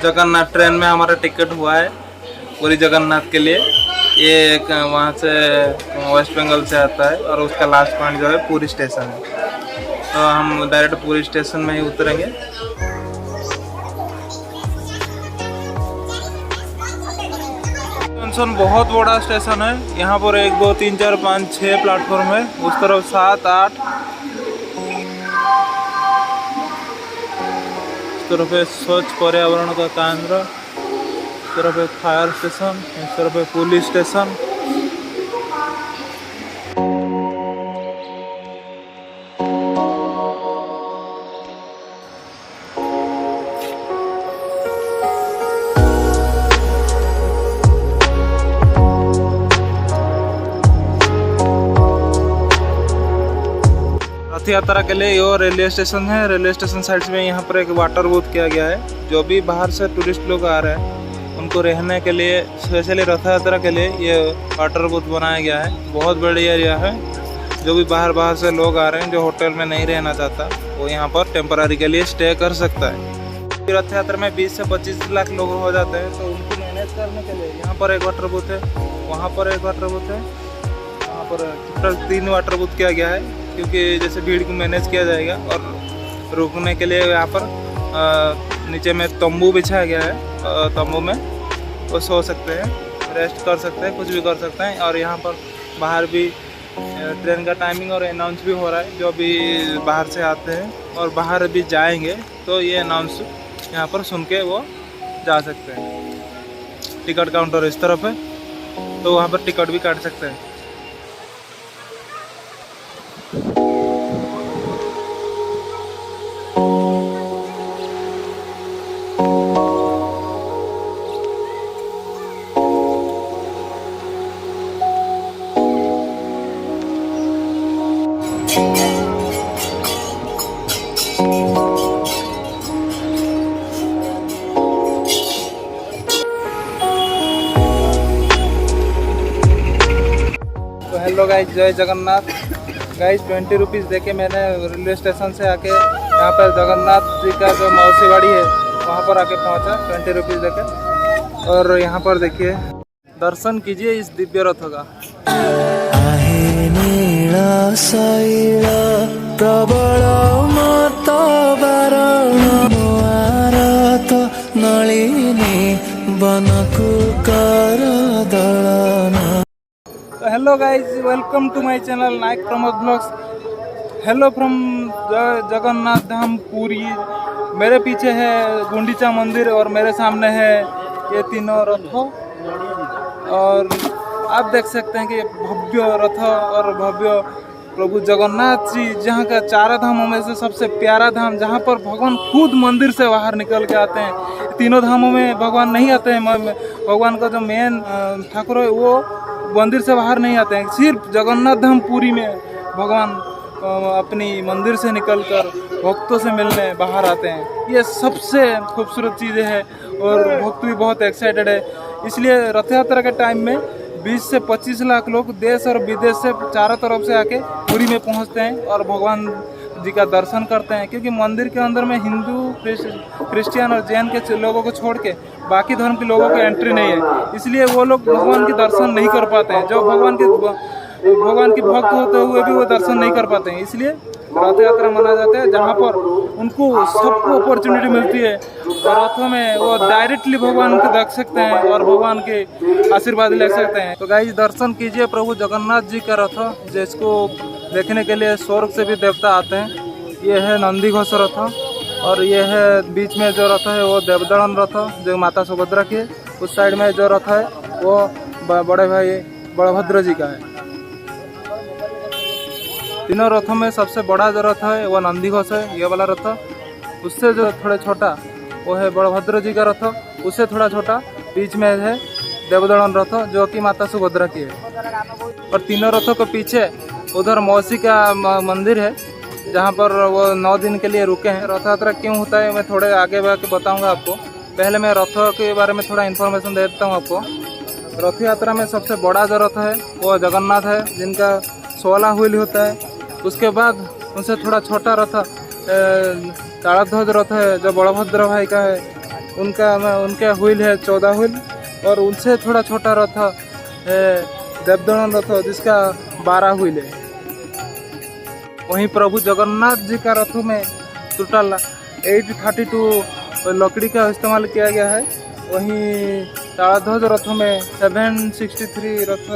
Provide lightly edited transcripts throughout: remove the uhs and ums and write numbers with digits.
Jagannath train में हमारा ticket हुआ है पूरी जगन्नाथ के लिए। ये वहाँ से वेस्ट बंगाल से आता है और उसका लास्ट पॉइंट जो है पूरी स्टेशन है, तो हम डायरेक्ट पूरी स्टेशन में ही उतरेंगे। जंक्शन बहुत बड़ा स्टेशन है, यहाँ पर 1 2 3 4 5 6 प्लेटफॉर्म है, उस तरफ 7 8, इस तरफ है स्वच्छ पर्यावरण का केंद्र, इस तरफ है फायर स्टेशन, इस तरफ है पुलिस स्टेशन। रथ यात्रा के लिए ये रेलवे स्टेशन है। रेलवे स्टेशन साइड में यहाँ पर एक वाटर बूथ किया गया है। जो भी बाहर से टूरिस्ट लोग आ रहे हैं उनको रहने के लिए स्पेशली रथ यात्रा के लिए ये वाटर बूथ बनाया गया है। बहुत बड़ी एरिया है। जो भी बाहर से लोग आ रहे हैं जो होटल में नहीं रहना चाहता वो यहाँ पर टेम्पररी के लिए स्टे कर सकता है। रथ यात्रा में 20 से 25 लाख लोग हो जाते हैं, तो उनको मैनेज करने के लिए यहाँ पर एक वाटर बूथ है, वहाँ पर एक वाटर बूथ है, वहाँ पर टोटल 3 वाटर बूथ किया गया है, क्योंकि जैसे भीड़ को मैनेज किया जाएगा। और रुकने के लिए यहाँ पर नीचे में तंबू बिछाया गया है। तंबू में वो सो सकते हैं, रेस्ट कर सकते हैं, कुछ भी कर सकते हैं। और यहाँ पर बाहर भी ट्रेन का टाइमिंग और अनाउंस भी हो रहा है। जो भी बाहर से आते हैं और बाहर भी जाएंगे तो ये अनाउंस यहाँ पर सुन के वो जा सकते हैं। टिकट काउंटर इस तरफ है, तो वहाँ पर टिकट भी काट सकते हैं। हेलो गाइस, जय जगन्नाथ। गाइस 20 रुपीज़ देके मैंने रेलवे स्टेशन से आके यहाँ पर जगन्नाथ जी का जो मौसी बाड़ी है वहाँ पर आके पहुँचा 20 रुपीज़ देके। और यहाँ पर देखिए, दर्शन कीजिए इस दिव्य रथ का। प्रबल नलिनी बनकु कर दलना। Hello guys, welcome to my channel Nayak Pramod blogs. Hello from Jagannath Dham Puri. मेरे पीछे है गुंडीचा मंदिर और मेरे सामने है ये तीनों रथ। और आप देख सकते हैं कि ये भव्य रथ और भव्य प्रभु जगन्नाथ जी, जहाँ का 4 धामों में से सबसे प्यारा धाम, जहाँ पर भगवान खुद मंदिर से बाहर निकल के आते हैं। तीनों धामों में भगवान नहीं आते हैं। भगवान का जो मेन ठाकुर है वो मंदिर से बाहर नहीं आते हैं। सिर्फ जगन्नाथ धाम पुरी में भगवान अपनी मंदिर से निकलकर भक्तों से मिलने बाहर आते हैं। ये सबसे खूबसूरत चीज़ें हैं और भक्त भी बहुत एक्साइटेड है। इसलिए रथ यात्रा के टाइम में 20 से 25 लाख लोग देश और विदेश से चारों तरफ से आके पुरी में पहुंचते हैं और भगवान जी का दर्शन करते हैं। क्योंकि मंदिर के अंदर में हिंदू, क्रिश्चियन और जैन के लोगों को छोड़ के बाकी धर्म के लोगों को एंट्री नहीं है। इसलिए वो लोग भगवान के दर्शन नहीं कर पाते हैं। जो भगवान के भक्त होते हुए भी वो दर्शन नहीं कर पाते हैं। इसलिए रथ यात्रा मनाया जाता है, जहाँ पर उनको सबको अपॉर्चुनिटी मिलती है और रथों में वो डायरेक्टली भगवान को देख सकते हैं और भगवान के आशीर्वाद ले सकते हैं। तो गाइस, दर्शन कीजिए प्रभु जगन्नाथ जी का रथ, जिसको देखने के लिए स्वर्ग से भी देवता आते हैं। ये है नंदीघोष रथ और ये है बीच में जो रथ है वो देवदलन रथ, जो माता सुभद्रा की है। उस साइड में जो रथ है वो बड़े भाई बलभद्र जी का है। तीनों रथों में सबसे बड़ा जो रथ है वो नंदीघोष है, ये वाला रथ। उससे जो थोड़ा छोटा वो है बलभद्र जी का रथ। उससे थोड़ा छोटा बीच में है देवदलन रथ, जो कि माता सुभद्रा की है। और तीनों रथों के पीछे उधर मौसी का मंदिर है, जहाँ पर वो 9 दिन के लिए रुके हैं। रथ यात्रा क्यों होता है मैं थोड़े आगे बढ़ के बताऊँगा आपको। पहले मैं रथों के बारे में थोड़ा इन्फॉर्मेशन दे देता हूँ आपको। रथ यात्रा में सबसे बड़ा जो रथ है वो जगन्नाथ है, जिनका 16 व्हील होता है। उसके बाद उनसे थोड़ा छोटा रथ ताड़ध्वज रथ है, जो बलभद्र भाई का है। उनका व्हील है 14 व्हील, और उनसे थोड़ा छोटा रथ है देवदलन रथ जिसका 12 व्हील है। वहीं प्रभु जगन्नाथ जी का रथों में टोटल 832 लकड़ी का इस्तेमाल किया गया है। वहीं ताड़ध्वज रथों में 763 रथ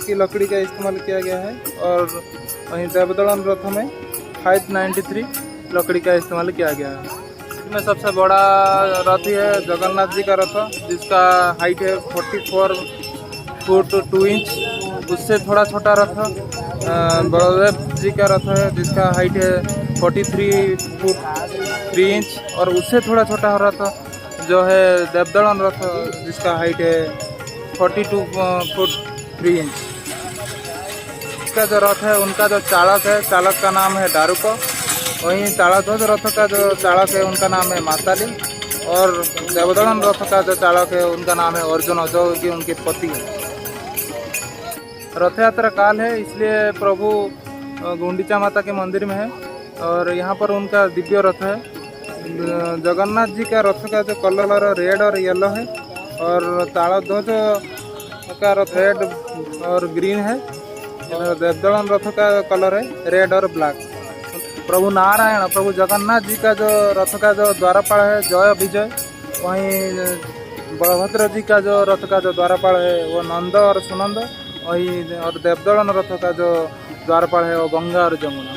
की लकड़ी का इस्तेमाल किया गया है, और वहीं देवदलन रथों में 593 लकड़ी का इस्तेमाल किया गया है। इसमें सबसे बड़ा रथ है जगन्नाथ जी का रथ, जिसका हाइट है 44 फुट 2 इंच। उससे थोड़ा छोटा रथ बलदेव जी का रथ है, जिसका हाइट है 43 फुट 3 इंच। और उससे थोड़ा छोटा रथ जो है देवदलन रथ, जिसका हाइट है 42 फुट 3 इंच। इसका जो रथ है उनका जो चालक है, चालक का नाम है दारुक। वहीं ताड़ध्वज रथ का जो चालक है उनका नाम है माताली, और देवदलन रथ का जो चालक है उनका नाम है अर्जुन, जो कि उनके पति है। रथ यात्रा काल है, इसलिए प्रभु गुंडीचा माता के मंदिर में है, और यहाँ पर उनका दिव्य रथ है। जगन्नाथ जी का रथ का जो कलर रेड और येलो है, और ताड़ध्वज का रथ रेड और ग्रीन है, और देवदलन रथ का कलर है रेड और ब्लैक। प्रभु नारायण, प्रभु जगन्नाथ जी का जो रथ का जो द्वारपाल है जय विजय। वहीं बलभद्र जी का जो रथ का जो द्वारपाल है वो नंद और सुनंद। वही और देवदलन रथ का जो द्वारपाल है वो गंगा और जमुना।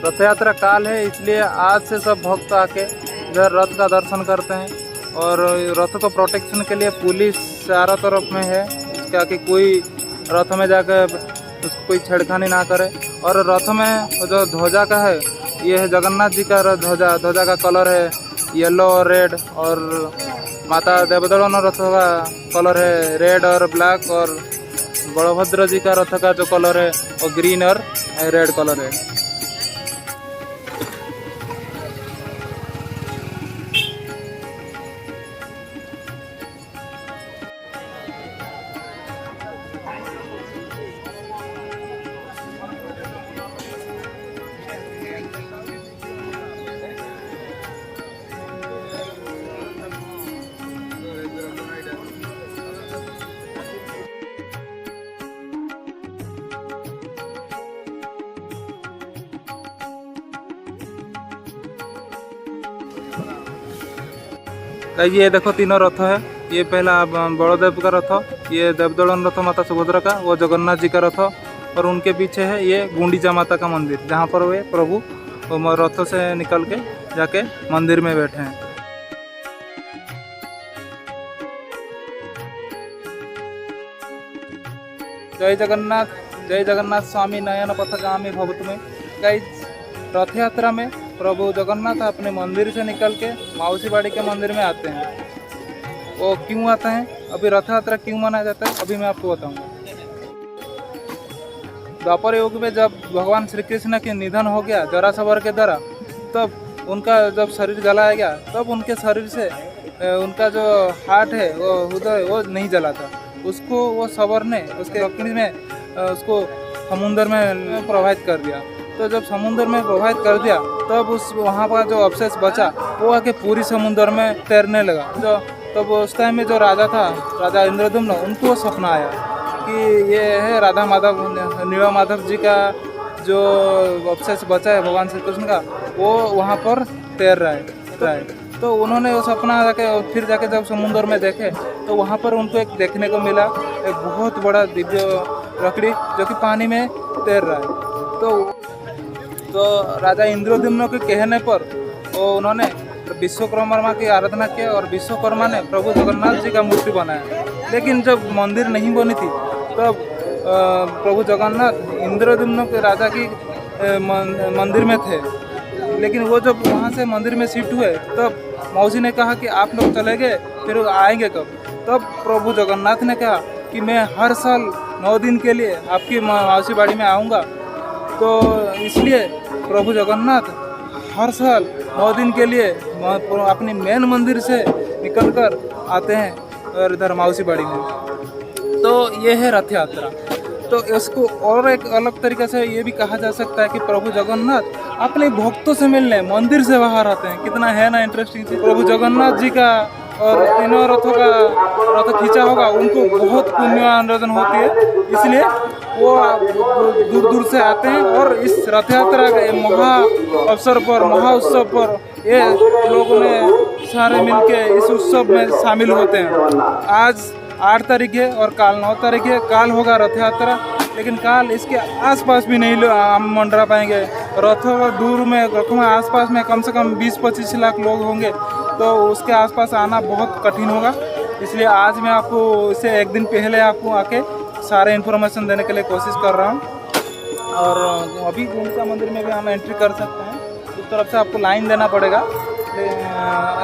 रथ यात्रा काल है, इसलिए आज से सब भक्त आके इधर रथ का दर्शन करते हैं, और रथ को प्रोटेक्शन के लिए पुलिस चारों तरफ में है, क्या कि कोई रथ में जाकर उसको कोई छेड़खानी ना करे। और रथ में जो ध्वजा का है, ये है जगन्नाथ जी का ध्वजा। ध्वजा का कलर है येलो और रेड, और माता देवदलन रथ का कलर है रेड और ब्लैक, और बलभद्र जी का रथ का जो कलर है वो ग्रीन और रेड कलर है। ये देखो तीनों रथ है। ये पहला बलदेव का रथ, ये देवदलन रथ माता सुभद्रा का, वो जगन्नाथ जी का रथ, और उनके पीछे है ये गुंडीचा माता का मंदिर, जहाँ पर वे प्रभु रथ से निकल के जाके मंदिर में बैठे हैं। जय जगन्नाथ स्वामी नयन पथगामी भवतु में। गाइस, रथ यात्रा में प्रभु जगन्नाथ अपने मंदिर से निकल के माउसीबाड़ी के मंदिर में आते हैं। वो क्यों आते हैं, अभी रथ यात्रा क्यों मनाया जाता है, अभी मैं आपको बताऊंगा। द्वापर युग में जब भगवान श्री कृष्ण के निधन हो गया जरासवर के द्वारा, तब उनका जब शरीर जलाया गया, तब उनके शरीर से उनका जो हार्ट है, वो हृदय, वो नहीं जला था। उसको वो सवर ने उसके अग्नि में उसको समुद्र में प्रवाहित कर दिया। तो जब समुद्र में प्रवाहित कर दिया, तब उस वहाँ का जो अवशेष बचा वो आके पूरी समुद्र में तैरने लगा। जो तब उस टाइम में जो राजा था, राजा इंद्रदुम्न, उनको सपना आया कि ये है राधा माधव, नीला माधव जी का जो अवशेष बचा है भगवान श्री कृष्ण का, वो वहाँ पर तैर रहा है। तो उन्होंने वो सपना फिर जाके जब समुद्र में देखे, तो वहाँ पर उनको एक देखने को मिला, एक बहुत बड़ा दिव्य लकड़ी जो कि पानी में तैर रहा है। तो राजा इंद्रद्युम्न के कहने पर वो उन्होंने विश्वकर्मा की आराधना किया, और विश्वकर्मा ने प्रभु जगन्नाथ जी का मूर्ति बनाया। लेकिन जब मंदिर नहीं बनी थी, तब प्रभु जगन्नाथ इंद्रद्युम्न के राजा की मंदिर में थे। लेकिन वो जब वहाँ से मंदिर में शिफ्ट हुए, तब मौसी ने कहा कि आप लोग चले गए, फिर आएंगे कब? तब प्रभु जगन्नाथ ने कहा कि मैं हर साल 9 दिन के लिए आपकी मौसी बाड़ी में आऊँगा। तो इसलिए प्रभु जगन्नाथ हर साल 9 दिन के लिए अपनी मेन मंदिर से निकलकर आते हैं और इधर मौसी बाड़ी में। तो ये है रथ यात्रा। तो इसको और एक अलग तरीके से ये भी कहा जा सकता है कि प्रभु जगन्नाथ अपने भक्तों से मिलने मंदिर से बाहर आते हैं। कितना है ना इंटरेस्टिंग चीज। प्रभु जगन्नाथ जी का और तीनों रथों का रथ खींचा होगा, उनको बहुत पुण्य अर्जन होती है, इसलिए वो दूर दूर से आते हैं और इस रथ यात्रा के महा अवसर पर, महा उत्सव पर ये लोगों ने सारे मिलके इस उत्सव में शामिल होते हैं। आज 8 तारीख है और काल 9 तारीख है। काल होगा रथ यात्रा, लेकिन काल इसके आसपास भी नहीं हम मंडरा पाएंगे। रथों दूर में, रथों में आसपास में कम से कम 20-25 लाख लोग होंगे, तो उसके आसपास आना बहुत कठिन होगा। इसलिए आज मैं आपको इससे एक दिन पहले आपको आके सारे इन्फॉर्मेशन देने के लिए कोशिश कर रहा हूँ। और अभी गुंडा मंदिर में भी हम एंट्री कर सकते हैं। उस तरफ से आपको लाइन देना पड़ेगा,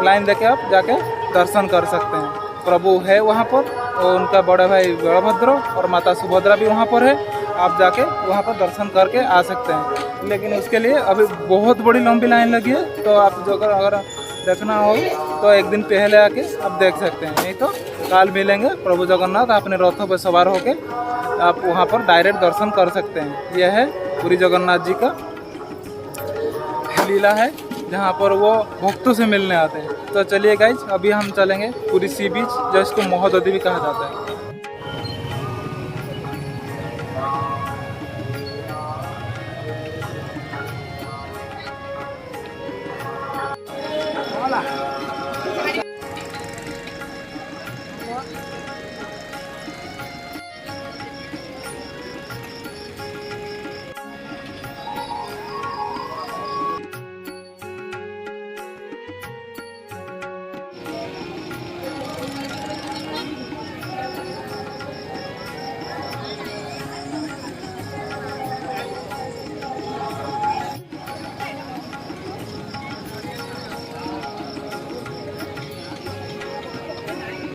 लाइन देके आप जाके दर्शन कर सकते हैं। प्रभु है वहाँ पर और उनका बड़े भाई बलभद्र और माता सुभद्रा भी वहाँ पर है। आप जाके वहाँ पर दर्शन करके आ सकते हैं, लेकिन उसके लिए अभी बहुत बड़ी लंबी लाइन लगी है। तो आप जो अगर देखना हो तो एक दिन पहले आके आप देख सकते हैं, नहीं तो काल मिलेंगे प्रभु जगन्नाथ अपने रथों पर सवार होके आप वहाँ पर डायरेक्ट दर्शन कर सकते हैं। यह है पुरी जगन्नाथ जी का लीला है, जहाँ पर वो भक्तों से मिलने आते हैं। तो चलिए गाइज, अभी हम चलेंगे पुरी सी बीच, जो इसको महोदधि भी कहा जाता है।